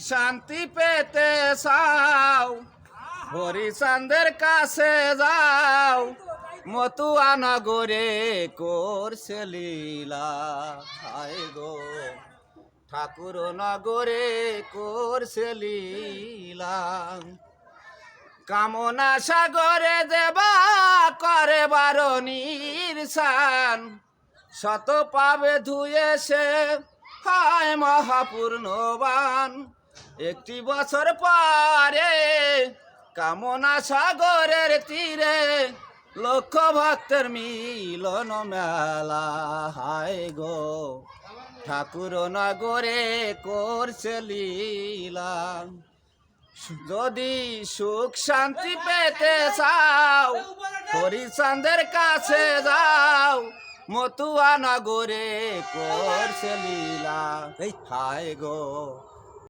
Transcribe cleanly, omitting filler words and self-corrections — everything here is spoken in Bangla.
শান্তি পেতে চাও হরিচাঁদের কাছে যাও মতুয়া নগরে করছে লীলা হায় গো ঠাকুর নগরে করছে লীলা কামনা সাগরে দেবা করে বারণীর সান শত পাবে ধুয়ে সে হায় মহাপূর্ণবান একটি বছর পরে কামনা সাগরের তীরে লক্ষ ভক্তের মিলন মেলা হায় গো ঠাকুর নগরে করছে লীলা যদি সুখ শান্তি পেতে চাও হরিচাঁদের কাছে যাও মতুয়া নগরে করছে লীলা হায় গো